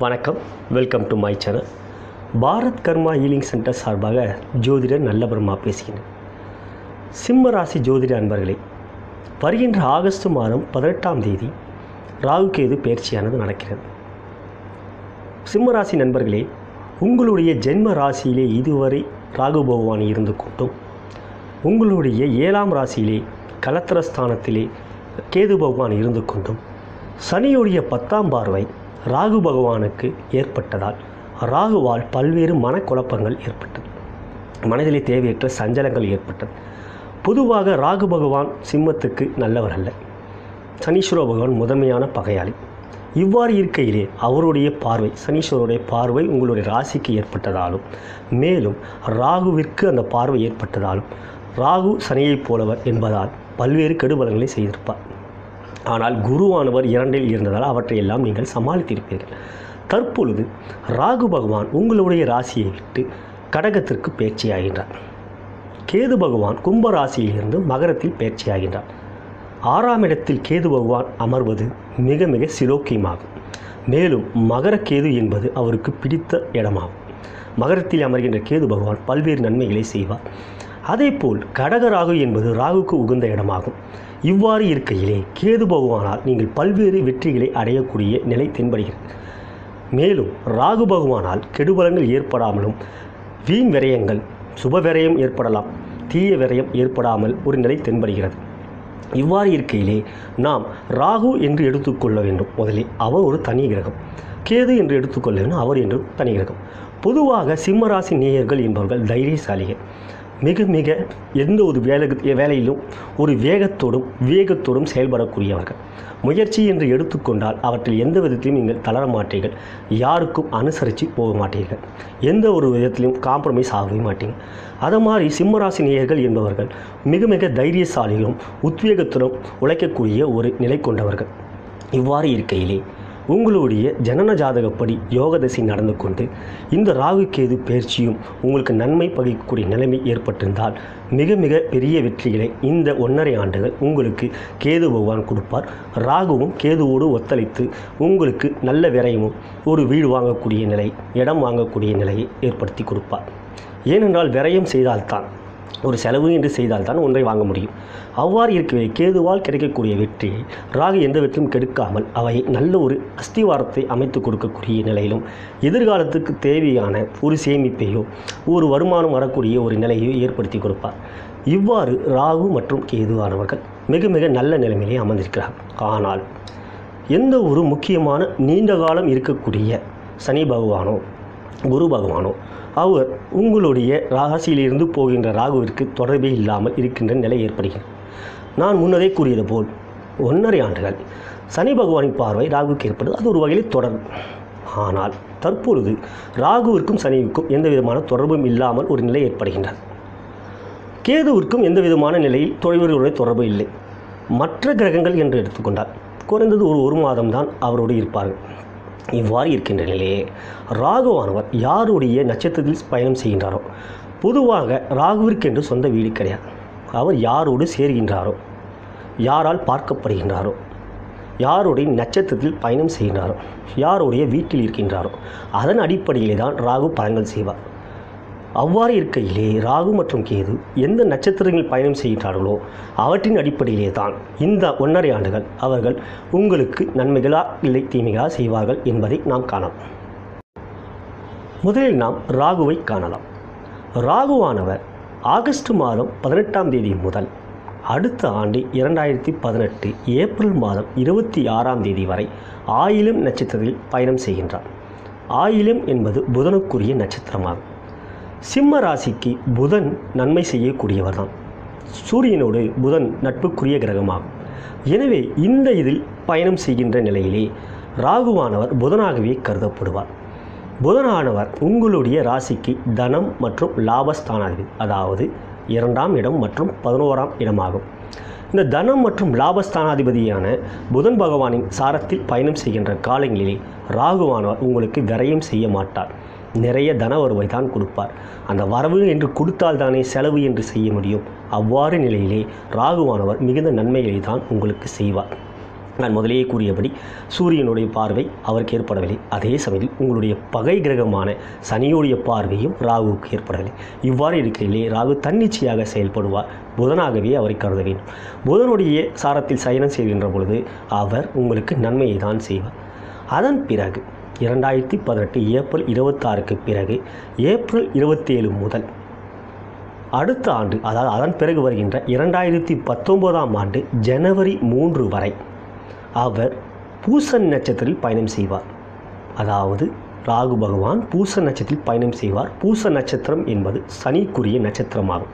வணக்கம், welcome to my channel. Bharat karma healing centre சார்பாக ஜோதிடர் நல்லபெருமா பேசுகிறேன். சிம்ம ராசி ஜோதிட அன்பர்களே, வருகின்ற ஆகஸ்ட் மாதம் 18ஆம் தேதி ராகு கேது பயிற்சியானது நடக்கிறது. சிம்ம ராசி நண்பர்களே, உங்களுடைய ஜென்ம ராசியிலே இதுவரை ராகு பகவான் இருந்து கொண்டும் உங்களுடைய 7ஆம் ராசியிலே கலத்திரஸ்தானத்திலே கேது பகவான் இருந்து கொண்டும் சனியுடைய 10ஆம் பார்வை ராகு பகவானுக்கு ஏற்பட்டதால் ராகுவால் பல்வேறு மனக்குழப்பங்கள் ஏற்பட்டது. மனதிலே தேவையற்ற சஞ்சலங்கள் ஏற்பட்டது. பொதுவாக ராகு பகவான் சிம்மத்துக்கு நல்லவர் அல்ல. சனீஸ்வர பகவான் முதன்மையான பகையாளி. இவ்வாறு இருக்கையிலே அவருடைய பார்வை, சனீஸ்வரருடைய பார்வை உங்களுடைய ராசிக்கு ஏற்பட்டதாலும், மேலும் ராகுவிற்கு அந்த பார்வை ஏற்பட்டதாலும் ராகு சனியைப் போலவர் என்பதால் பல்வேறு கெடுபலங்களை செய்திருப்பார். ஆனால் குருவானவர் 2இல் இருந்ததால் அவற்றையெல்லாம் நீங்கள் சமாளித்திருப்பீர்கள். தற்பொழுது ராகு பகவான் உங்களுடைய ராசியை விட்டு கடகத்திற்கு பயிற்சியாகின்றார். கேது பகவான் கும்ப ராசியிலிருந்து மகரத்தில் பயிற்சியாகின்றார். 6ஆம் இடத்தில் கேது பகவான் அமர்வது மிக மிக சிலோக்கியமாகும். மேலும் மகர கேது என்பது அவருக்கு பிடித்த இடமாகும். மகரத்தில் அமர்கின்ற கேது பகவான் பல்வேறு நன்மைகளை செய்வார். அதேபோல் கடக ராகு என்பது ராகுக்கு உகந்த இடமாகும். இவ்வாறு இருக்கையிலே கேது பகவானால் நீங்கள் பல்வேறு வெற்றிகளை அடையக்கூடிய நிலை தென்படுகிறது. மேலும் ராகு பகவானால் கெடுபலங்கள் ஏற்படாமலும் வீண் விரயங்கள், சுப விரயம் ஏற்படலாம், தீய விரயம் ஏற்படாமல் ஒரு நிலை தென்படுகிறது. இவ்வாறு இருக்கையிலே நாம் ராகு என்று எடுத்துக்கொள்ள வேண்டும். முதலில் அவர் ஒரு தனி கிரகம். கேது என்று எடுத்துக்கொள்ள வேண்டும், அவர் என்று தனி கிரகம். பொதுவாக சிம்மராசி நேயர்கள் என்பவர்கள் தைரியசாலிகள். மிக மிக எந்த ஒரு வேலையிலும் ஒரு வேகத்தோடும் செயல்படக்கூடியவர்கள். முயற்சி என்று எடுத்துக்கொண்டால் அவற்றில் எந்த விதத்திலும் நீங்கள் தளர மாட்டீர்கள். யாருக்கும் அனுசரித்து போக மாட்டீர்கள். எந்த ஒரு விதத்திலும் காம்ப்ரமைஸ் ஆகவே மாட்டீங்க. அது மாதிரி சிம்மராசி நேயர்கள் என்பவர்கள் மிக மிக தைரியசாலிகளும் உத்வேகத்துடன் உழைக்கக்கூடிய ஒரு நிலை கொண்டவர்கள். இவ்வாறு இருக்கையிலே உங்களுடைய ஜனன ஜாதகப்படி யோக திசை நடந்து கொண்டு இந்த ராகு கேது பயிற்சியும் உங்களுக்கு நன்மை பகிக்கக்கூடிய நிலைமை ஏற்பட்டிருந்தால் மிக மிக பெரிய வெற்றிகளை இந்த 1.5 ஆண்டுகள் உங்களுக்கு கேது பகவான் கொடுப்பார். ராகுவும் கேதுவோடு ஒத்துழைத்து உங்களுக்கு நல்ல விரயமும், ஒரு வீடு வாங்கக்கூடிய நிலை, இடம் வாங்கக்கூடிய நிலையை ஏற்படுத்தி கொடுப்பார். ஏனென்றால் விரயம் செய்தால்தான், ஒரு செலவு என்று செய்தால்தான் ஒன்றை வாங்க முடியும். அவ்வாறு இருக்கவே கேதுவால் கிடைக்கக்கூடிய வெற்றியை ராகு எந்த விதத்திலும் கெடுக்காமல் அவை நல்ல ஒரு அஸ்திவாரத்தை அமைத்து கொடுக்கக்கூடிய நிலையிலும், எதிர்காலத்துக்கு தேவையான ஒரு சேமிப்பையோ ஒரு வருமானம் வரக்கூடிய ஒரு நிலையோ ஏற்படுத்தி கொடுப்பார். இவ்வாறு ராகு மற்றும் கேதுவானவர்கள் மிக மிக நல்ல நிலைமையிலே அமர்ந்திருக்கிறார். ஆனால் எந்த ஒரு முக்கியமான நீண்ட காலம் இருக்கக்கூடிய சனி பகவானோ குரு பகவானோ அவர் உங்களுடைய ராசியிலிருந்து போகின்ற ராகுவிற்கு தொடர்பே இல்லாமல் இருக்கின்ற நிலை ஏற்படுகிறது. நான் முன்னரே கூறியது போல் 1.5 ஆண்டுகள் சனி பகவானின் பார்வை ராகுவுக்கு ஏற்படுது. அது ஒரு வகையில் தொடர். ஆனால் தற்பொழுது ராகுவிற்கும் சனிவுக்கும் எந்த விதமான தொடர்பும் இல்லாமல் ஒரு நிலை ஏற்படுகின்றது. கேதுவிற்கும் எந்த விதமான நிலையில் தொழில்களுடைய தொடர்பு இல்லை. மற்ற கிரகங்கள் என்று எடுத்துக்கொண்டால் குறைந்தது ஒரு மாதம்தான் அவரோடு இருப்பார்கள். இவ்வாறு இருக்கின்ற நிலையே ராகுவானவர் யாருடைய நட்சத்திரத்தில் பயணம் செய்கின்றாரோ, பொதுவாக ராகுவிற்கென்று சொந்த வீடு கிடையாது. அவர் யாரோடு சேர்கின்றாரோ, யாரால் பார்க்கப்படுகின்றாரோ, யாருடைய நட்சத்திரத்தில் பயணம் செய்கின்றாரோ, யாருடைய வீட்டில் இருக்கின்றாரோ அதன் அடிப்படையிலே தான் ராகு பலன்கள் செய்வார். அவ்வாறு இருக்கையிலே ராகு மற்றும் கேது எந்த நட்சத்திரங்கள் பயணம் செய்கிறார்களோ அவற்றின் அடிப்படையிலே தான் இந்த 1.5 ஆண்டுகள் அவர்கள் உங்களுக்கு நன்மைகளா இல்லை தீமைகளா செய்வார்கள் என்பதை நாம் காணலாம். முதலில் நாம் ராகுவை காணலாம். ராகுவானவர் ஆகஸ்ட் மாதம் 18ஆம் தேதி முதல் அடுத்த ஆண்டு 2018 ஏப்ரல் மாதம் 26ஆம் தேதி வரை ஆயிலம் நட்சத்திரத்தில் பயணம் செய்கின்றார். ஆயிலம் என்பது புதனுக்குரிய நட்சத்திரமாகும். சிம்ம ராசிக்கு புதன் நன்மை செய்யக்கூடியவர் தான். சூரியனோடு புதன் நட்புக்குரிய கிரகமாகும். எனவே இந்த இதில் பயணம் செய்கின்ற நிலையிலே ராகுவானவர் புதனாகவே கருதப்படுவார். புதனானவர் உங்களுடைய ராசிக்கு தனம் மற்றும் லாபஸ்தானாதிபதி, அதாவது 2ஆம் இடம் மற்றும் 11ஆம் இடமாகும். இந்த தனம் மற்றும் லாபஸ்தானாதிபதியான புதன் பகவானின் சாரத்தில் பயணம் செய்கின்ற காலங்களிலே ராகுவானவர் உங்களுக்கு விரயம் செய்ய மாட்டார். நிறைய தன வருவாய் தான் கொடுப்பார். அந்த வரவு என்று கொடுத்தால் தானே செலவு என்று செய்ய முடியும். அவ்வாறு நிலையிலே ராகுவானவர் மிகுந்த நன்மைகளை தான் உங்களுக்கு செய்வார். நான் முதலேயே கூறியபடி சூரியனுடைய பார்வை அவருக்கு ஏற்படவில்லை. அதே சமயத்தில் உங்களுடைய பகை கிரகமான சனியுடைய பார்வையும் ராகுவுக்கு ஏற்படவில்லை. இவ்வாறு இருக்கிறீர்களே, ராகு தன்னிச்சையாக செயல்படுவார். புதனாகவே அவரை கருத வேண்டும். புதனுடைய சாரத்தில் சயனம் செய்கின்ற பொழுது அவர் உங்களுக்கு நன்மையை தான் செய்வார். அதன் பிறகு 2018 ஏப்ரல் 26க்கு பிறகு ஏப்ரல் 27 முதல் அடுத்த ஆண்டு, அதாவது அதன் பிறகு வருகின்ற 2019ஆம் ஆண்டு ஜனவரி 3 வரை அவர் பூச நட்சத்திரத்தில் பயணம் செய்வார். அதாவது ராகு பகவான் பூச நட்சத்திரத்தில் பயணம் செய்வார். பூச நட்சத்திரம் என்பது சனிக்குரிய நட்சத்திரமாகும்.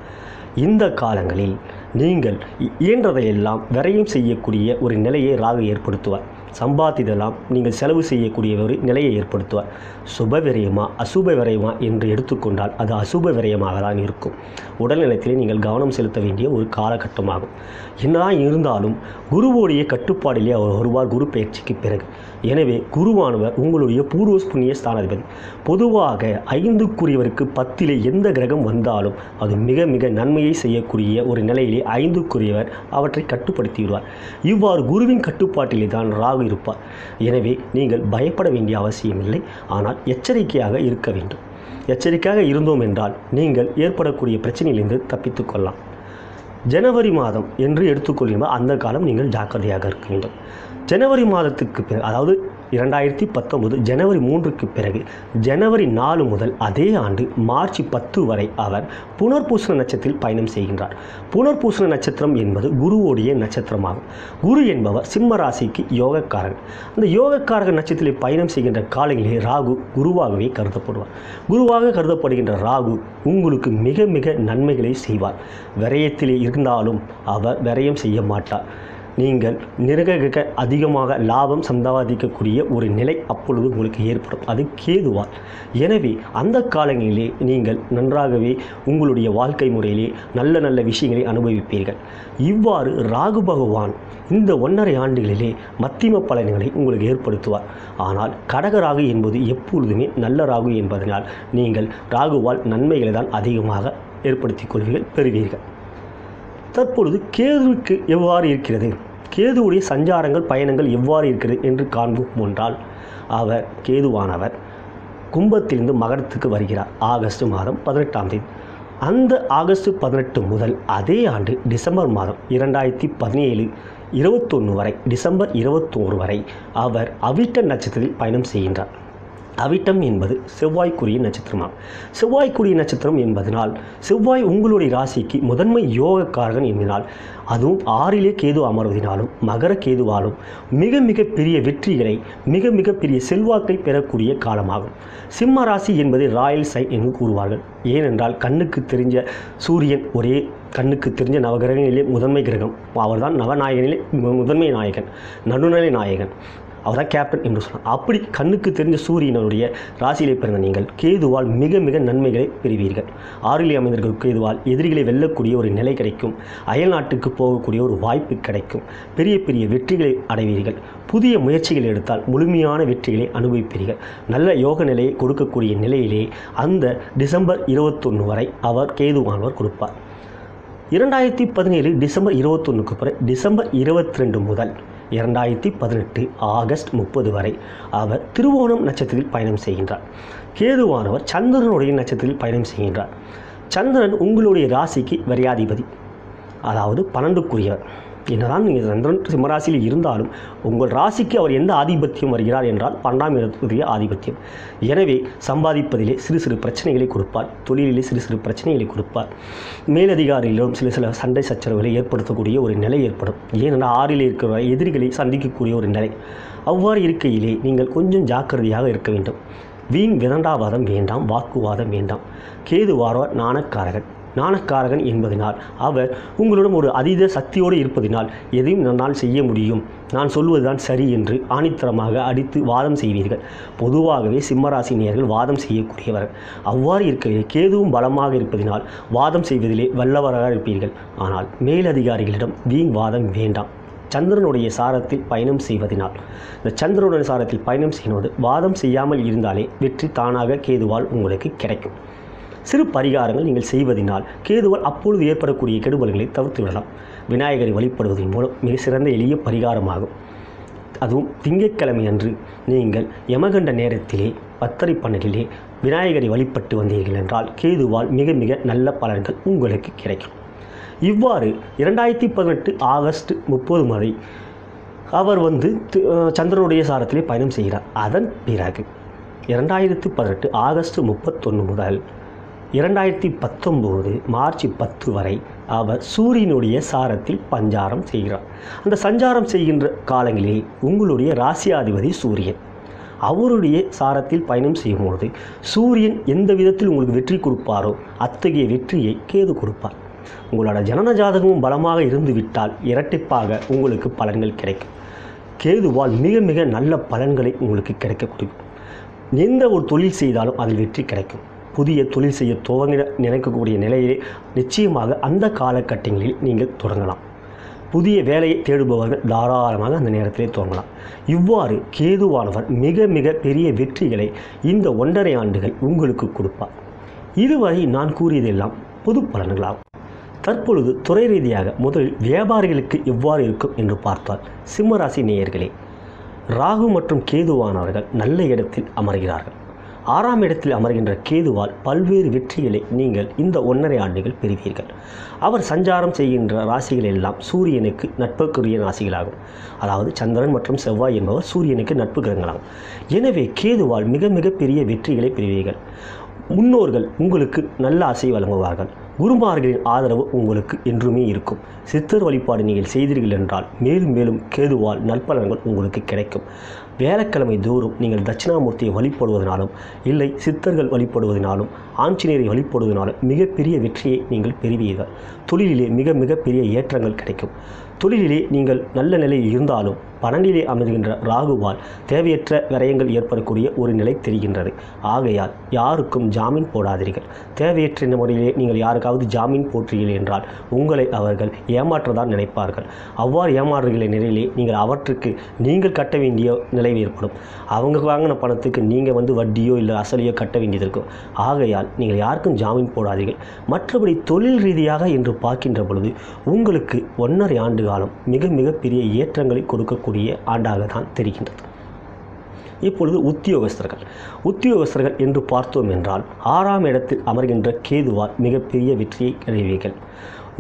இந்த காலங்களில் நீங்கள் இயன்றதையெல்லாம் விரயம் செய்யக்கூடிய ஒரு நிலையை ராகு ஏற்படுத்துவார். சம்பாதித்ததெல்லாம் நீங்கள் செலவு செய்யக்கூடிய ஒரு நிலையை ஏற்படுத்துவார். சுப விரயமா அசுப விரயமா என்று எடுத்துக்கொண்டால் அது அசுப விரயமாக தான் இருக்கும். உடல்நலத்திலே நீங்கள் கவனம் செலுத்த வேண்டிய ஒரு காலகட்டமாகும். என்னதான் இருந்தாலும் குருவோடைய கட்டுப்பாடிலே அவர் வருவார் குரு பயிற்சிக்கு பிறகு. எனவே குருவானவர் உங்களுடைய பூர்வ புண்ணிய ஸ்தானாதிபதி. பொதுவாக 5க்குரியவருக்கு 10லே எந்த கிரகம் வந்தாலும் அது மிக மிக நன்மையை செய்யக்கூடிய ஒரு நிலையிலே 5க்குரியவர் அவற்றை கட்டுப்படுத்தி விடுவார். இவ்வாறு குருவின் கட்டுப்பாட்டிலே தான் ராகு இருப்பார். எனவே நீங்கள் பயப்பட வேண்டிய அவசியமில்லை. ஆனால் எச்சரிக்கையாக இருக்க வேண்டும். எச்சரிக்கையாக இருந்தோம் என்றால் நீங்கள் ஏற்படக்கூடிய பிரச்சனையிலிருந்து தப்பித்துக் கொள்ளலாம். ஜனவரி மாதம் என்று எடுத்துக்கொள்ளும்போது அந்த காலம் நீங்கள் ஜாக்கிரதையாக இருக்க வேண்டும். ஜனவரி மாதத்துக்கு பிறகு, அதாவது 2019 ஜனவரி 3க்கு பிறகு ஜனவரி 4 முதல் அதே ஆண்டு மார்ச் 10 வரை அவர் புனர்பூசண நட்சத்திரத்தில் பயணம் செய்கின்றார். புனர்பூசண நட்சத்திரம் என்பது குருவோடைய நட்சத்திரமாகும். குரு என்பவர் சிம்ம ராசிக்கு யோகக்காரன். அந்த யோகக்காரக நட்சத்திரத்தில் பயணம் செய்கின்ற காலங்களிலே ராகு குருவாகவே கருதப்படுவார். குருவாக கருதப்படுகின்ற ராகு உங்களுக்கு மிக மிக நன்மைகளை செய்வார். விரயத்திலே இருந்தாலும் அவர் விரயம் செய்ய மாட்டார். நீங்கள் நிரக அதிகமாக லாபம் சம்பாதிக்கக்கூடிய ஒரு நிலை அப்பொழுது உங்களுக்கு ஏற்படும். அது கேதுவால். எனவே அந்த காலங்களிலே நீங்கள் நன்றாகவே உங்களுடைய வாழ்க்கை முறையிலே நல்ல நல்ல விஷயங்களை அனுபவிப்பீர்கள். இவ்வாறு ராகு பகவான் இந்த 1.5 ஆண்டுகளிலே மத்திம பலன்களை உங்களுக்கு ஏற்படுத்துவார். ஆனால் கடக ராகு என்பது எப்பொழுதுமே நல்ல ராகு என்பதனால் நீங்கள் ராகுவால் நன்மைகளை தான் அதிகமாக ஏற்படுத்திக் கொள்வீர்கள், பெறுவீர்கள். தற்பொழுது கேதுவுக்கு எவ்வாறு இருக்கிறது, கேதுவுடைய சஞ்சாரங்கள் பயணங்கள் எவ்வாறு இருக்கிறது என்று காண்போம் என்றால், அவர் கேதுவானவர் கும்பத்திலிருந்து மகரத்துக்கு வருகிறார் ஆகஸ்ட் மாதம் 18ஆம் தேதி. அந்த ஆகஸ்ட் 18 முதல் அதே ஆண்டு டிசம்பர் மாதம் 2017 21 வரை, டிசம்பர் 21 வரை அவர் அவிட்ட நட்சத்திரத்தில் பயணம் செய்கின்றார். அவிட்டம் என்பது செவ்வாய்க்குரிய நட்சத்திரமாகும். செவ்வாய்க்குரிய நட்சத்திரம் என்பதனால் செவ்வாய் உங்களுடைய ராசிக்கு முதன்மை யோகக்காரகன் என்பதனால், அதுவும் 6லே கேது அமர்வதினாலும் மகர கேதுவாலும் மிக மிக பெரிய வெற்றிகளை மிக மிக பெரிய செல்வாக்கை பெறக்கூடிய காலமாகும். சிம்ம ராசி என்பது ராயல் சைன் என்று கூறுவார்கள். ஏனென்றால் கண்ணுக்கு தெரிஞ்ச சூரியன் ஒரே கண்ணுக்கு தெரிஞ்ச நவகிரகங்களிலே முதன்மை கிரகம். அவர்தான் நவநாயகனிலே முதன்மை நாயகன், நடுநிலை நாயகன். அவர் தான் கேப்டன் என்று சொல்லலாம். அப்படி கண்ணுக்கு தெரிஞ்ச சூரியனுடைய ராசியிலே பிறந்த நீங்கள் கேதுவால் மிக மிக நன்மைகளை பெறுவீர்கள். 6லே அமைந்திருக்கிற கேதுவால் எதிரிகளை வெல்லக்கூடிய ஒரு நிலை கிடைக்கும். அயல் நாட்டுக்கு போகக்கூடிய ஒரு வாய்ப்பு கிடைக்கும். பெரிய பெரிய வெற்றிகளை அடைவீர்கள். புதிய முயற்சிகள் எடுத்தால் முழுமையான வெற்றிகளை அனுபவிப்பீர்கள். நல்ல யோக நிலையை கொடுக்கக்கூடிய நிலையிலே அந்த டிசம்பர் 21 வரை அவர் கேதுவானவர் கொடுப்பார். 2017 டிசம்பர் 21க்கு பிறகு டிசம்பர் 22 முதல் 2018 ஆகஸ்ட் 30 வரை அவர் திருவோணம் நட்சத்திரத்தில் பயணம் செய்கின்றார். கேதுவானவர் சந்திரனுடைய நட்சத்திரத்தில் பயணம் செய்கின்றார். சந்திரன் உங்களுடைய ராசிக்கு விரையாதிபதி, அதாவது 12க்குரியவர். என்னதான் நீங்கள் சந்திரன் சிம்மராசியில் இருந்தாலும் உங்கள் ராசிக்கு அவர் எந்த ஆதிபத்தியம் வருகிறார் என்றால் 12ஆம் இடத்துக்குரிய ஆதிபத்தியம். எனவே சம்பாதிப்பதிலே சிறு சிறு பிரச்சனைகளை கொடுப்பார். தொழிலிலே சிறு சிறு பிரச்சனைகளை கொடுப்பார். மேலதிகாரிகளிடம் சில சண்டை சச்சரவுகளை ஏற்படுத்தக்கூடிய ஒரு நிலை ஏற்படும். ஏனென்றால் 6லே இருக்கிற எதிரிகளை சந்திக்கக்கூடிய ஒரு நிலை. அவ்வாறு இருக்கையிலே நீங்கள் கொஞ்சம் ஜாக்கிரதையாக இருக்க வேண்டும். வீண் விதண்டாவாதம் வேண்டாம், வாக்குவாதம் வேண்டாம். கேதுவானவர் ஞானக்காரகன் என்பதனால் அவர் உங்களிடம் ஒரு அதீத சக்தியோடு இருப்பதினால் எதையும் நன்னால் செய்ய முடியும், நான் சொல்வதுதான் சரி என்று ஆணித்தரமாக அடித்து வாதம் செய்வீர்கள். பொதுவாகவே சிம்மராசினியர்கள் வாதம் செய்யக்கூடியவர்கள். அவ்வாறு இருக்கவே கேதுவும் பலமாக இருப்பதினால் வாதம் செய்வதிலே வல்லவராக இருப்பீர்கள். ஆனால் மேலதிகாரிகளிடம் வீண் வாதம் வேண்டாம். சந்திரனுடைய சாரத்தில் பயணம் செய்வதனால், இந்த சந்திரனுடைய சாரத்தில் பயணம் செய்வது வாதம் செய்யாமல் இருந்தாலே வெற்றி தானாக கேதுவால் உங்களுக்கு கிடைக்கும். சிறு பரிகாரங்கள் நீங்கள் செய்வதனால் கேதுவால் அப்பொழுது ஏற்படக்கூடிய கெடுபல்களை தவிர்த்து விடலாம். விநாயகரை வழிபடுவதன் மூலம் மிக சிறந்த எளிய பரிகாரமாகும். அதுவும் திங்கட்கிழமை அன்று நீங்கள் யமகண்ட நேரத்திலே 10:12 விநாயகரை வழிபட்டு வந்தீர்கள் என்றால் கேதுவால் மிக மிக நல்ல பலன்கள் உங்களுக்கு கிடைக்கும். இவ்வாறு 2018 ஆகஸ்ட் 30 வரை அவர் சந்திரனுடைய சாரத்திலே பயணம் செய்கிறார். அதன் பிறகு 2018 ஆகஸ்ட் 31 முதல் 2019 மார்ச் 10 வரை அவர் சூரியனுடைய சாரத்தில் சஞ்சாரம் செய்கிறார். அந்த சஞ்சாரம் செய்கின்ற காலங்களிலே உங்களுடைய ராசியாதிபதி சூரியன் அவருடைய சாரத்தில் பயணம் செய்யும்பொழுது சூரியன் எந்த விதத்தில் உங்களுக்கு வெற்றி கொடுப்பாரோ அத்தகைய வெற்றியை கேது கொடுப்பார். உங்களோட ஜனன ஜாதகமும் பலமாக இருந்துவிட்டால் இரட்டிப்பாக உங்களுக்கு பலன்கள் கிடைக்கும். கேதுவால் மிக மிக நல்ல பலன்களை உங்களுக்கு கிடைக்கக்கூடிய எந்த ஒரு தொழில் செய்தாலும் அதில் வெற்றி கிடைக்கும். புதிய தொழில் செய்ய துவங்க நினைக்கக்கூடிய நிலையிலே நிச்சயமாக அந்த காலகட்டங்களில் நீங்கள் தொடங்கலாம். புதிய வேலையை தேடுபவர்கள் தாராளமாக அந்த நேரத்திலே துவங்கலாம். இவ்வாறு கேதுவானவர் மிக மிக பெரிய வெற்றிகளை இந்த 1.5 ஆண்டுகள் உங்களுக்கு கொடுப்பார். இதுவரை நான் கூறியதெல்லாம் பொது பலன்களாகும். தற்பொழுது துறை ரீதியாக முதலில் வியாபாரிகளுக்கு எவ்வாறு இருக்கும் என்று பார்த்தால், சிம்மராசி நேயர்களே, ராகு மற்றும் கேதுவானவர்கள் நல்ல இடத்தில் அமர்கிறார்கள். 6ஆம் இடத்தில் அமர்கின்ற கேதுவால் பல்வேறு வெற்றிகளை நீங்கள் இந்த 1.5 ஆண்டுகள் பெறுவீர்கள். அவர் சஞ்சாரம் செய்கின்ற ராசிகள் எல்லாம் சூரியனுக்கு நட்புக்குரிய ராசிகளாகும். அதாவது சந்திரன் மற்றும் செவ்வாய் என்பவர் சூரியனுக்கு நட்பு கிரகங்களாகும். எனவே கேதுவால் மிக மிக பெரிய வெற்றிகளை பெறுவீர்கள். முன்னோர்கள் உங்களுக்கு நல்ல ஆசை வழங்குவார்கள். குருமார்களின் ஆதரவு உங்களுக்கு என்றுமே இருக்கும். சித்தர் வழிபாடு நீங்கள் செய்தீர்கள் என்றால் மேலும் மேலும் கேதுவால் நற்பலன்கள் உங்களுக்கு கிடைக்கும். வியாழக்கிழமை தோறும் நீங்கள் தட்சிணாமூர்த்தியை வழிபடுவதனாலும் இல்லை சித்தர்கள் வழிபடுவதனாலும் ஆஞ்சநேயரை வழிபடுவதனாலும் மிகப்பெரிய வெற்றியை நீங்கள் பெறுவீர்கள். தொழிலிலே மிக மிக பெரிய ஏற்றங்கள் கிடைக்கும். தொழிலிலே நீங்கள் நல்ல நிலையில் இருந்தாலும் 12 அமர்கின்ற ராகுவால் தேவையற்ற விரயங்கள் ஏற்படக்கூடிய ஒரு நிலை தெரிகின்றது. ஆகையால் யாருக்கும் ஜாமீன் போடாதீர்கள். தேவையற்ற முறையிலே நீங்கள் யாருக்காவது ஜாமீன் போற்றீர்கள் என்றால் உங்களை அவர்கள் ஏமாற்றதான் நினைப்பார்கள். அவ்வாறு ஏமாறுகிற நிலையிலே நீங்கள் அவற்றுக்கு நீங்கள் கட்ட வேண்டிய நிலை ஏற்படும். அவங்க வாங்கின பணத்துக்கு நீங்கள் வட்டியோ இல்லை அசலையோ கட்ட வேண்டியது இருக்கும். ஆகையால் நீங்கள் யாருக்கும் ஜாமீன் போடாதீர்கள். மற்றபடி தொழில் ரீதியாக என்று பார்க்கின்ற பொழுது உங்களுக்கு 1.5 ஆண்டு காலம் மிக மிக பெரிய ஏற்றங்களை கொடுக்கக்கூடிய ஆண்டாக தான் தெரிகின்றது. இப்பொழுது உத்தியோகஸ்தர்கள் என்று பார்த்தோம் என்றால் 6ஆம் இடத்தில் அமர்கின்ற கேதுவால் மிகப்பெரிய வெற்றியை அடைவீர்கள்.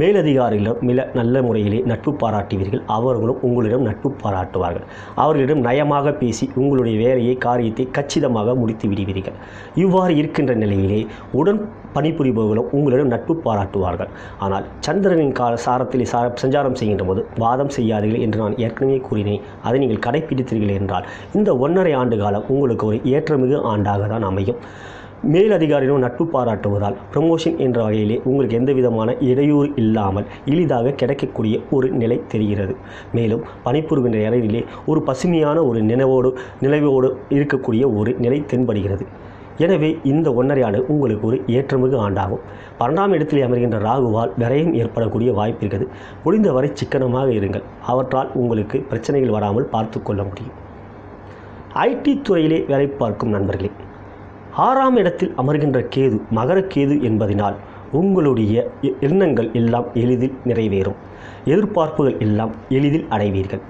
மேலதிகாரிகளிடம் நல்ல முறையிலே நட்பு பாராட்டுவீர்கள். அவர்களும் உங்களிடம் நட்பு பாராட்டுவார்கள். அவர்களிடம் நயமாக பேசி உங்களுடைய வேலையை காரியத்தை கச்சிதமாக முடித்து விடுவீர்கள். இவ்வாறு இருக்கின்ற நிலையிலே உடன் பணிபுரிபவர்களும் உங்களிடம் நட்பு பாராட்டுவார்கள். ஆனால் சந்திரனின் சாரத்தில் சஞ்சாரம் செய்கின்ற போது வாதம் செய்யாதீர்கள் என்று நான் ஏற்கனவே கூறினேன். அதை நீங்கள் கடைப்பிடித்தீர்கள் என்றால் இந்த 1.5 ஆண்டு காலம் உங்களுக்கு ஒரு ஏற்றமிகு ஆண்டாக தான் அமையும். மேலதிகாரிகளும் நட்பு பாராட்டுவதால் ப்ரமோஷன் என்ற வகையிலே உங்களுக்கு எந்த விதமான இடையூறு இல்லாமல் எளிதாக கிடைக்கக்கூடிய ஒரு நிலை தெரிகிறது. மேலும் பணிபுரிகின்ற இடத்திலே ஒரு பசுமையான ஒரு நினைவோடு இருக்கக்கூடிய ஒரு நிலை தென்படுகிறது. எனவே இந்த 1.5 ஆண்டு உங்களுக்கு ஒரு ஏற்றமிகு ஆண்டாகும். 12ஆம் இடத்தில் அமர்கின்ற ராகுவால் விரயம் ஏற்படக்கூடிய வாய்ப்பு இருக்கிறது. முடிந்தவரை சிக்கனமாக இருங்கள். அவற்றால் உங்களுக்கு பிரச்சனைகள் வராமல் பார்த்து கொள்ள முடியும். ஐடி துறையிலே வேலை பார்க்கும் நண்பர்களே, 6ஆம் இடத்தில் அமர்கின்ற கேது மகர கேது என்பதனால் உங்களுடைய எண்ணங்கள் எல்லாம் எளிதில் நிறைவேறும். எதிர்பார்ப்புகள் எல்லாம் எளிதில் அடைவீர்கள்.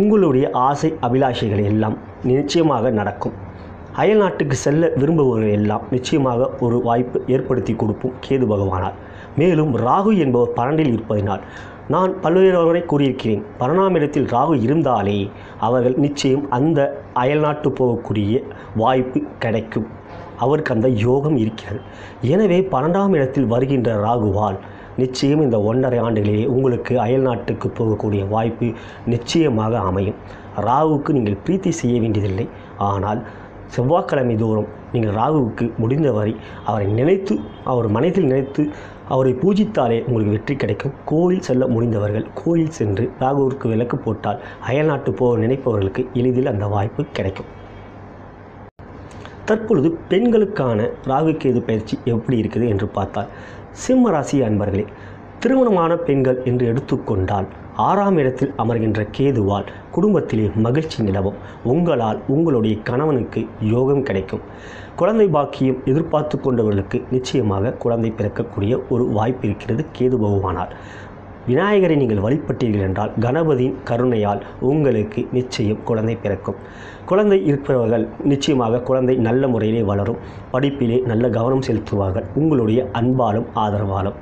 உங்களுடைய ஆசை அபிலாஷைகள் எல்லாம் நிச்சயமாக நடக்கும். அயல் நாட்டுக்கு செல்ல விரும்புபவர்கள் எல்லாம் நிச்சயமாக ஒரு வாய்ப்பு ஏற்படுத்தி கொடுப்போம் கேது பகவானால். மேலும் ராகு என்பவர் 12 இருப்பதினால் நான் பல்வேறு கூறியிருக்கிறேன். 12ஆம் இடத்தில் ராகு இருந்தாலே அவர்கள் நிச்சயம் அந்த அயல்நாட்டு போகக்கூடிய வாய்ப்பு கிடைக்கும். அவருக்கு அந்த யோகம் இருக்கிறது. எனவே 12ஆம் இடத்தில் வருகின்ற ராகுவால் நிச்சயம் இந்த 1.5 ஆண்டுகளிலே உங்களுக்கு அயல் நாட்டுக்கு போகக்கூடிய வாய்ப்பு நிச்சயமாக அமையும். ராகுவுக்கு நீங்கள் பிரீத்தி செய்ய வேண்டியதில்லை. ஆனால் செவ்வாய்க்கிழமை தோறும் நீங்கள் ராகுவுக்கு முடிந்தவரை அவரை நினைத்து அவர் மனதில் நினைத்து அவரை பூஜித்தாலே உங்களுக்கு வெற்றி கிடைக்கும். கோயில் செல்ல முடிந்தவர்கள் கோயில் சென்று ராகுவிற்கு விளக்கு போட்டால் அயல்நாட்டு போக நினைப்பவர்களுக்கு எளிதில் அந்த வாய்ப்பு கிடைக்கும். தற்பொழுது பெண்களுக்கான ராகு கேது பயிற்சி எப்படி இருக்குது என்று பார்த்தால், சிம்ம ராசி அன்பர்களே, திருமணமான பெண்கள் என்று எடுத்துக்கொண்டால் 6ஆம் இடத்தில் அமர்கின்ற கேதுவால் குடும்பத்திலே மகிழ்ச்சி நிலவும். உங்களால் உங்களுடைய கணவனுக்கு யோகம் கிடைக்கும். குழந்தை பாக்கியம் எதிர்பார்த்து கொண்டவர்களுக்கு நிச்சயமாக குழந்தை பிறக்கக்கூடிய ஒரு வாய்ப்பு இருக்கிறது கேது பகவானால். விநாயகரை நீங்கள் வழிபட்டீர்கள் என்றால் கணபதியின் கருணையால் உங்களுக்கு நிச்சயம் குழந்தை பிறக்கும். குழந்தை இருப்பவர்கள் நிச்சயமாக குழந்தை நல்ல முறையிலே வளரும், படிப்பிலே நல்ல கவனம் செலுத்துவார்கள், உங்களுடைய அன்பாலும் ஆதரவாலும்.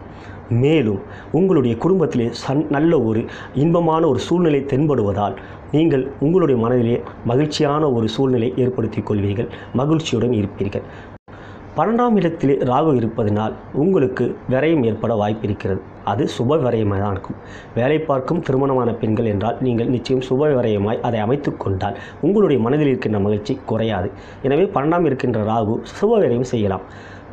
மேலும் உங்களுடைய குடும்பத்திலே நல்ல ஒரு இன்பமான ஒரு சூழ்நிலை தென்படுவதால் நீங்கள் உங்களுடைய மனதிலே மகிழ்ச்சியான ஒரு சூழ்நிலை ஏற்படுத்திக் கொள்வீர்கள், மகிழ்ச்சியுடன் இருப்பீர்கள். 12ஆம் இடத்திலே ராகு இருப்பதனால் உங்களுக்கு விரயம் ஏற்பட வாய்ப்பு இருக்கிறது. அது சுப விரயமாக தான் இருக்கும். வேலை பார்க்கும் திருமணமான பெண்கள் என்றால் நீங்கள் நிச்சயம் சுப விரயமாய் அதை அமைத்து கொண்டால் உங்களுடைய மனதில் இருக்கின்ற மகிழ்ச்சி குறையாது. எனவே 12ஆம் இருக்கின்ற ராகு சுப விரயம் செய்யலாம்.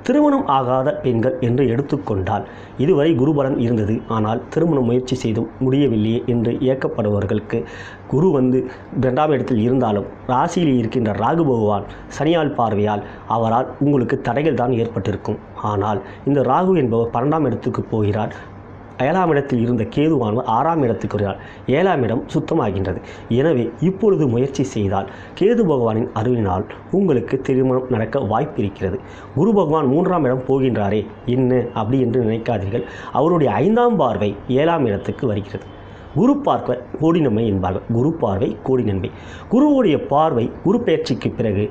திருமணம் ஆகாத பெண்கள் என்று எடுத்துக்கொண்டால் இதுவரை குருபலன் இருந்தது, ஆனால் திருமண முயற்சி செய்தும் முடியவில்லையே என்று ஏக்கப்படுபவர்களுக்கு குரு 2ஆம் இடத்தில் இருந்தாலும் ராசியில் இருக்கின்ற ராகு பகவான் சனியால் பார்வையால் அவரால் உங்களுக்கு தடைகள் தான் ஏற்பட்டிருக்கும். ஆனால் இந்த ராகு என்பவர் 12ஆம் இடத்துக்கு போகிறார். 7ஆம் இடத்தில் இருந்த கேதுவானவர் 6ஆம் இடத்துக்கு வருகிறார். 7ஆம் இடம் சுத்தமாகின்றது. எனவே இப்பொழுது முயற்சி செய்தால் கேது பகவானின் அருளினால் உங்களுக்கு திருமணம் நடக்க வாய்ப்பு இருக்கிறது. குரு பகவான் 3ஆம் இடம் போகின்றாரே என்ன அப்படி என்று நினைக்காதீர்கள். அவருடைய 5ஆம் பார்வை 7ஆம் இடத்துக்கு வருகிறது. குரு பார்வை கோடி நன்மை என்பார்கள். குரு பார்வை கோடி நன்மை. குருவுடைய பார்வை குரு பெயர்ச்சிக்கு பிறகு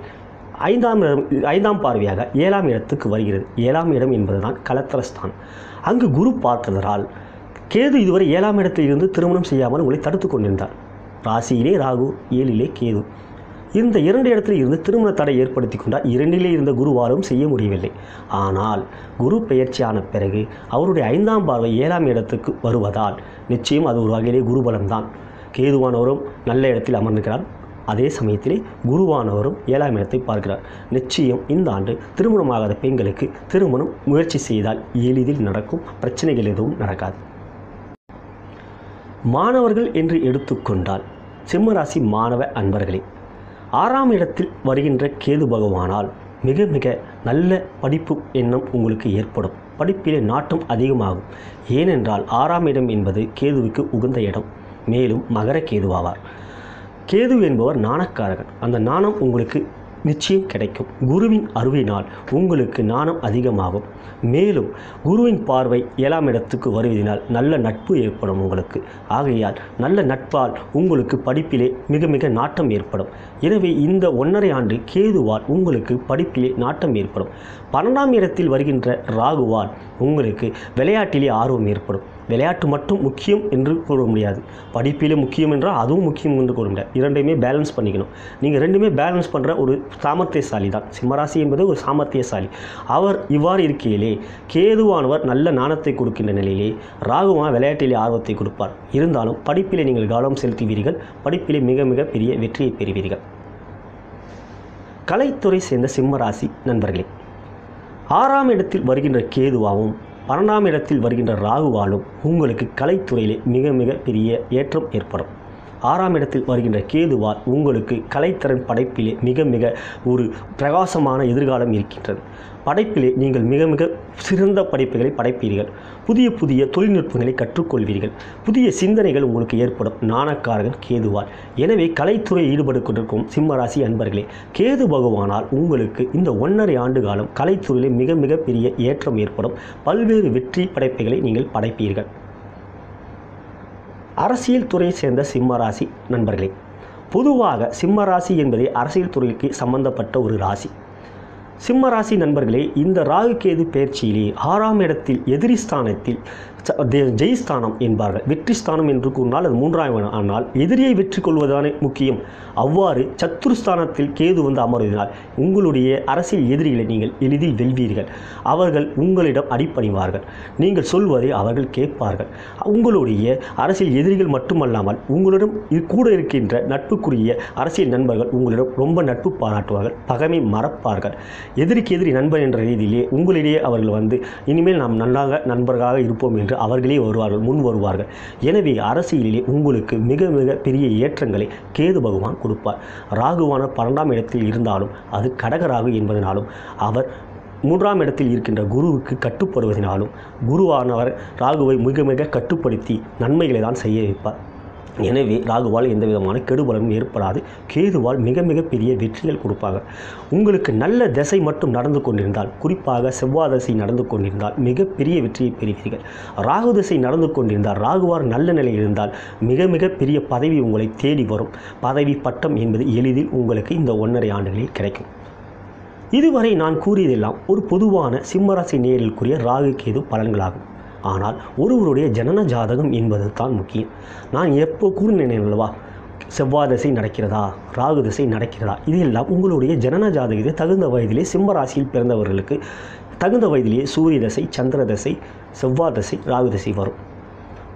5ஆம் பார்வையாக 7ஆம் இடத்துக்கு வருகிறது. 7ஆம் இடம் என்பதுதான் கலத்திரஸ்தானம். அங்கு குரு பார்க்கிறதால் கேது இதுவரை 7ஆம் இடத்தில் இருந்து திருமணம் செய்யாமல் உங்களை தடுத்து கொண்டிருந்தார். ராசியிலே ராகு, 7இலே கேது. இந்த 2 இடத்தில் இருந்து திருமண தடை ஏற்படுத்தி கொண்டால் 2இலே இருந்த குருவாலும் செய்ய முடியவில்லை. ஆனால் குரு பெயர்ச்சியான பிறகு அவருடைய 5ஆம் பார்வை 7ஆம் இடத்துக்கு வருவதால் நிச்சயம் அது ஒரு வகையிலே குருபலம்தான். கேதுவானவரும் நல்ல இடத்தில் அமர்ந்திருக்கிறார். அதே சமயத்திலே குருவானவரும் 7ஆம் இடத்தை பார்க்கிறார். நிச்சயம் இந்த ஆண்டு திருமணமாகாத பெண்களுக்கு திருமணம் முயற்சி செய்தால் எளிதில் நடக்கும், பிரச்சனைகள் எதுவும் நடக்காது. மாணவர்கள் என்று எடுத்துக்கொண்டால் சிம்மராசி மாணவ அன்பர்களே, 6ஆம் இடத்தில் வருகின்ற கேது பகவானால் மிக மிக நல்ல படிப்பு எண்ணம் உங்களுக்கு ஏற்படும். படிப்பிலே நாட்டம் அதிகமாகும். ஏனென்றால் 6ஆம் இடம் என்பது கேதுவுக்கு உகந்த இடம். மேலும் மகர கேதுவாவார். கேது என்பவர் நாணக்காரகன். அந்த நாணம் உங்களுக்கு நிச்சயம் கிடைக்கும். குருவின் அருவினால் உங்களுக்கு நாணம் அதிகமாகும். மேலும் குருவின் பார்வை 7ஆம் இடத்துக்கு வருவதனால் நல்ல நட்பு ஏற்படும் உங்களுக்கு. ஆகையால் நல்ல நட்பால் உங்களுக்கு படிப்பிலே மிக மிக நாட்டம் ஏற்படும். எனவே இந்த 1.5 ஆண்டு கேதுவால் உங்களுக்கு படிப்பிலே நாட்டம் ஏற்படும். 12ஆம் இடத்தில் வருகின்ற ராகுவால் உங்களுக்கு விளையாட்டிலே ஆர்வம் ஏற்படும். விளையாட்டு மட்டும் முக்கியம் என்று கூற முடியாது. படிப்பிலே முக்கியம் என்றால் அதுவும் முக்கியம் என்று கூற முடியாது. இரண்டையுமே பேலன்ஸ் பண்ணிக்கணும். நீங்கள் ரெண்டுமே பேலன்ஸ் பண்ணுற ஒரு சாமர்த்தியசாலி தான். சிம்மராசி என்பது ஒரு சாமர்த்தியசாலி. அவர் இவ்வாறு இருக்கையிலே கேதுவானவர் நல்ல நாணத்தை கொடுக்கின்ற நிலையிலே ராகுவான் விளையாட்டிலே ஆர்வத்தை கொடுப்பார். இருந்தாலும் படிப்பிலே நீங்கள் கவனம் செலுத்துவீர்கள். படிப்பிலே மிக மிக பெரிய வெற்றியை பெறுவீர்கள். கலைத்துறை சேர்ந்த சிம்மராசி நண்பர்களே, 6ஆம் இடத்தில் வருகின்ற கேதுவாவும் 12ஆம் இடத்தில் வருகின்ற ராகுவாலும் உங்களுக்கு கலைத்துறையிலே மிக மிக பெரிய ஏற்றம் ஏற்படும். 6ஆம் இடத்தில் வருகின்ற கேதுவால் உங்களுக்கு கலைத்திறன் படைப்பிலே மிக மிக ஒரு பிரகாசமான எதிர்காலம் இருக்கின்றது. படைப்பிலே நீங்கள் மிக மிக சிறந்த படைப்புகளை படைப்பீர்கள். புதிய புதிய தொழில்நுட்பங்களை கற்றுக்கொள்வீர்கள். புதிய சிந்தனைகள் உங்களுக்கு ஏற்படும். நாணக்காரகன் கேதுவால். எனவே கலைத்துறையில் ஈடுபட்டு கொண்டிருக்கும் சிம்மராசி அன்பர்களே, கேது பகவானால் உங்களுக்கு இந்த 1.5 ஆண்டு காலம் கலைத்துறையிலே மிக மிக பெரிய ஏற்றம் ஏற்படும். பல்வேறு வெற்றி படைப்புகளை நீங்கள் படைப்பீர்கள். அரசியல் துறையை சேர்ந்த சிம்மராசி நண்பர்களே, பொதுவாக சிம்மராசி என்பதே அரசியல் துறைக்கு சம்பந்தப்பட்ட ஒரு ராசி. சிம்மராசி நண்பர்களே, இந்த ராகு கேது பயிற்சியிலே 6ஆம் இடத்தில் எதிரி ஸ்தானத்தில் ஜெயஸ்தானம் என்பார்கள். வெற்றி ஸ்தானம் என்று கூறினால் அது 3ஆம் இடம். ஆனால் எதிரியை வெற்றி கொள்வதானே முக்கியம். அவ்வாறு சத்துருஸ்தானத்தில் கேது அமர்வதனால் உங்களுடைய அரசியல் எதிரிகளை நீங்கள் எளிதில் வெல்வீர்கள். அவர்கள் உங்களிடம் அடிபணிவார்கள். நீங்கள் சொல்வதை அவர்கள் கேட்பார்கள். உங்களுடைய அரசியல் எதிரிகள் மட்டுமல்லாமல் உங்களிடம் கூட இருக்கின்ற நட்புக்குரிய அரசியல் நண்பர்கள் உங்களிடம் ரொம்ப நட்பு பாராட்டுவார்கள். பகைமை மறப்பார்கள். எதிரிக்கு எதிரி நண்பன் என்ற ரீதியிலே உங்களிடையே அவர்கள் இனிமேல் நாம் நன்றாக நண்பர்களாக இருப்போம் என்று அவர்களே முன் வருவார்கள். எனவே அரசியலிலே உங்களுக்கு மிக மிக பெரிய ஏற்றங்களை கேது பகவான் கொடுப்பார். ராகுவான 12ஆம் இடத்தில் இருந்தாலும் அது கடகராகு என்பதனாலும் அவர் 3ஆம் இடத்தில் இருக்கின்ற குருவுக்கு கட்டுப்படுவதனாலும் குருவானவர் ராகுவை மிக மிக கட்டுப்படுத்தி நன்மைகளை தான் செய்ய வைப்பார். எனவே ராகுவால் எந்த விதமான கெடுபலனும் ஏற்படாது. கேதுவால் மிக மிக பெரிய வெற்றிகள் கொடுப்பாங்க. உங்களுக்கு நல்ல திசை மட்டும் நடந்து கொண்டிருந்தால், குறிப்பாக செவ்வாய் திசை நடந்து கொண்டிருந்தால் மிகப்பெரிய வெற்றியை பெறுவீர்கள். ராகு திசை நடந்து கொண்டிருந்தால், ராகுவார் நல்ல நிலையில் இருந்தால் மிக மிக பெரிய பதவி உங்களை தேடி வரும். பதவி பட்டம் என்பது எளிதில் உங்களுக்கு இந்த 1.5 ஆண்டுகளில் கிடைக்கும். இதுவரை நான் கூறியதெல்லாம் ஒரு பொதுவான சிம்மராசி நேயர்களுக்குரிய ராகு கேது பலன்களாகும். ஆனால் ஒருவருடைய ஜனன ஜாதகம் என்பது தான் முக்கியம். நான் எப்போ கூறினேன் அல்லவா, செவ்வாய் திசை நடக்கிறதா, ராகு திசை நடக்கிறதா, இதெல்லாம் உங்களுடைய ஜனன ஜாதகத்தை தகுந்த வயதிலே சிம்ம ராசியில் பிறந்தவர்களுக்கு தகுந்த வயதிலேயே சூரிய தசை, சந்திர தசை, செவ்வாய் தசை, ராகு தசை வரும்.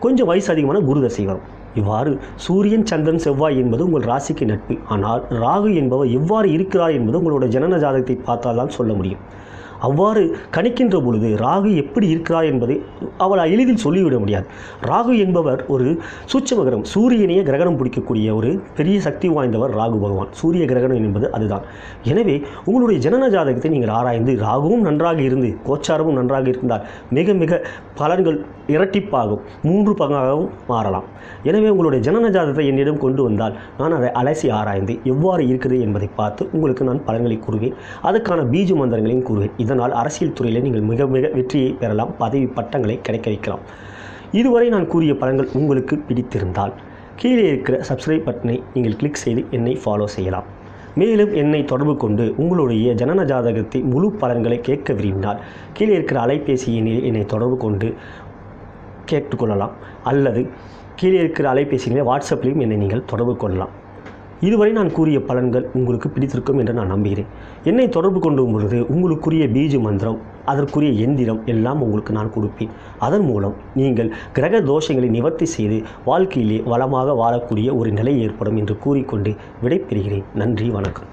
கொஞ்சம் வயசு அதிகமான குரு தசை வரும். இவ்வாறு சூரியன், சந்திரன், செவ்வாய் என்பது உங்கள் ராசிக்கு நட்பு. ஆனால் ராகு என்பவர் எவ்வாறு இருக்கிறார் என்பது உங்களோட ஜனன ஜாதகத்தை பார்த்தால் தான் சொல்ல முடியும். அவ்வாறு கணிக்கின்ற பொழுது ராகு எப்படி இருக்கிறார் என்பதை அவள் எளிதில் சொல்லிவிட முடியாது. ராகு என்பவர் ஒரு சூட்சும கிரகம், சூரியனையே கிரகணம் பிடிக்கக்கூடிய ஒரு பெரிய சக்தி வாய்ந்தவர் ராகு பகவான். சூரிய கிரகணம் என்பது அதுதான். எனவே உங்களுடைய ஜனன ஜாதகத்தை நீங்கள் ஆராய்ந்து ராகுவும் நன்றாக இருந்து கோச்சாரமும் நன்றாக இருந்தால் மிக மிக பலன்கள் இரட்டிப்பாகும், 3 பங்காகவும் மாறலாம். எனவே உங்களுடைய ஜனன ஜாதகத்தை என்னிடம் கொண்டு வந்தால் நான் அதை அலசி ஆராய்ந்து எவ்வாறு இருக்கிறது என்பதை பார்த்து உங்களுக்கு நான் பலன்களை கூறுவேன். அதுக்கான பீஜ மந்திரங்களையும் கூறுவேன். இதனால் அரசியல் துறையில் நீங்கள் மிக மிக வெற்றியை பெறலாம், பதவி பட்டங்களை கிடைக்க வைக்கலாம். இதுவரை நான் கூறிய பலன்கள் உங்களுக்கு பிடித்திருந்தால் கீழே இருக்கிற சப்ஸ்கிரைப் பட்டனை நீங்கள் கிளிக் செய்து என்னை ஃபாலோ செய்யலாம். மேலும் என்னை தொடர்பு கொண்டு உங்களுடைய ஜனன ஜாதகத்தை முழு பலன்களை கேட்க விரும்பினால் கீழே இருக்கிற அலைபேசி எண்ணில் என்னை தொடர்பு கொண்டு கேட்டுக்கொள்ளலாம். அல்லது கீழே இருக்கிற அலைபேசியிலே வாட்ஸ்அப்லேயும் என்னை நீங்கள் தொடர்பு கொள்ளலாம். இதுவரை நான் கூறிய பலன்கள் உங்களுக்கு பிடித்திருக்கும் என்று நான் நம்புகிறேன். என்னை தொடர்பு கொண்டும் பொழுது உங்களுக்குரிய பீஜ மந்திரம், அதற்குரிய எந்திரம் எல்லாம் உங்களுக்கு நான் கொடுப்பேன். அதன் மூலம் நீங்கள் கிரக தோஷங்களை நிவர்த்தி செய்து வாழ்க்கையிலே வளமாக வாழக்கூடிய ஒரு நிலை ஏற்படும் என்று கூறிக்கொண்டு விடைபெறுகிறேன். நன்றி, வணக்கம்.